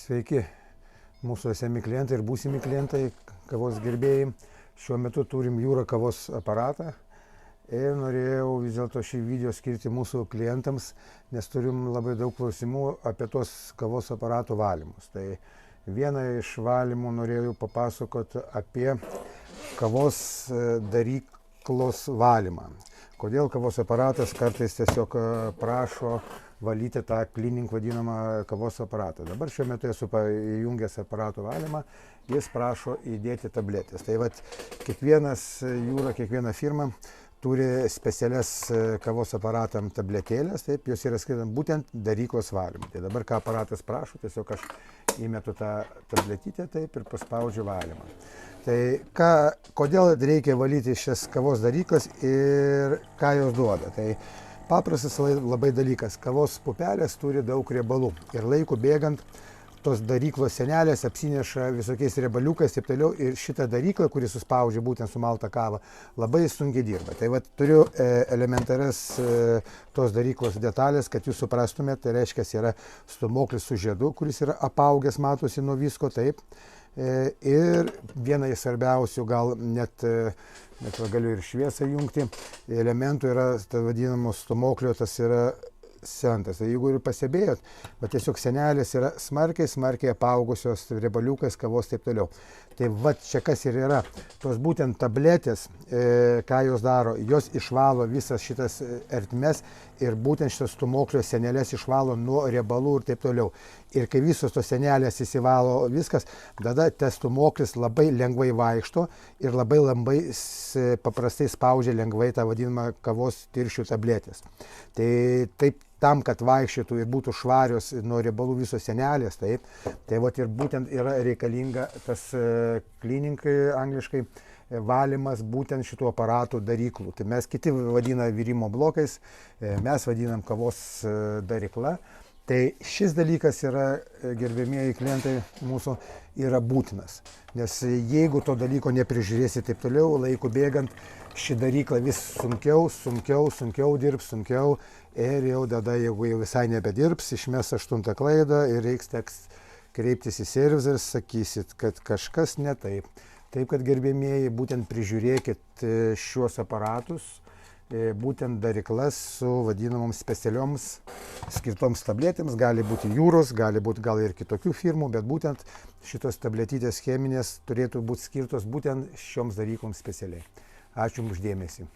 Sveiki, mūsų esami klientai ir būsimi klientai, kavos gerbėjai. Šiuo metu turim Jūra kavos aparatą ir norėjau vis dėlto šį video skirti mūsų klientams, nes turim labai daug klausimų apie tos kavos aparatų valymus. Tai vieną iš valymų norėjau papasakoti apie kavos daryklos valymą. Kodėl kavos aparatas kartais tiesiog prašo valyti tą cleaning vadinamą kavos aparatą. Dabar šiuo metu esu įjungęs aparatų valymą, jis prašo įdėti tabletės. Tai vat kiekvienas Jūra, kiekviena firma turi specialias kavos aparatam tabletėlės, taip, jos yra skirtos būtent daryklos valymui. Tai dabar ką aparatas prašo, tiesiog aš įmetu tą tabletytę taip ir paspaudžiu valymą. Tai kodėl reikia valyti šias kavos daryklas ir ką jos duoda? Tai paprastas labai dalykas. Kavos pupelės turi daug riebalų ir laiku bėgant tos daryklos senelės apsineša visokiais riebaliukais ir taip toliau, ir šitą daryklą, kuri suspaudžia būtent sumaltą kavą, labai sunkiai dirba. Tai vat turiu elementaras tos daryklos detalės, kad jūs suprastumėte. Tai reiškia, yra stūmoklis su žiedu, kuris yra apaugęs, matosi nuo visko, taip. Ir viena iš svarbiausių, gal net galiu ir šviesą jungti, elementų yra tai vadinamos stūmoklio, tas yra sentas. Tai jeigu ir pastebėjot, tiesiog senelės yra smarkiai apaugusios riebaliukais, kavos taip toliau. Tai va čia kas ir yra, tos būtent tabletės, ką jos daro, jos išvalo visas šitas ertmes ir būtent šitas stūmoklio senelės išvalo nuo riebalų ir taip toliau. Ir kai visos tos senelės įsivalo viskas, tada tas stūmoklis labai lengvai vaikšto ir labai paprastai spaudžia lengvai tą vadinamą kavos tirščių tabletės. Tai taip tam, kad vaikščiotų ir būtų švarios nuo riebalų visos senelės, taip, tai vat ir būtent yra reikalinga tas cleaning angliškai valymas būtent šitų aparatų daryklų. Tai mes kiti vadina virimo blokais, mes vadinam kavos darykla. Tai šis dalykas yra, gerbėmieji klientai mūsų, yra būtinas. Nes jeigu to dalyko neprižiūrėsi taip toliau, laiku bėgant, ši darykla vis sunkiau dirbs, ir jau tada, jeigu jau visai nebedirbs, išmes 8 klaidą ir teks kreiptis į servizą ir sakysit, kad kažkas ne taip. Taip, kad gerbėmieji, būtent prižiūrėkit šiuos aparatus, būtent daryklas su vadinamoms specialioms skirtoms tabletėms, gali būti Jūros, gali būti gal ir kitokių firmų, bet būtent šitos tabletytės cheminės turėtų būti skirtos būtent šioms darykloms specialiai. Ačiū Jums už dėmesį.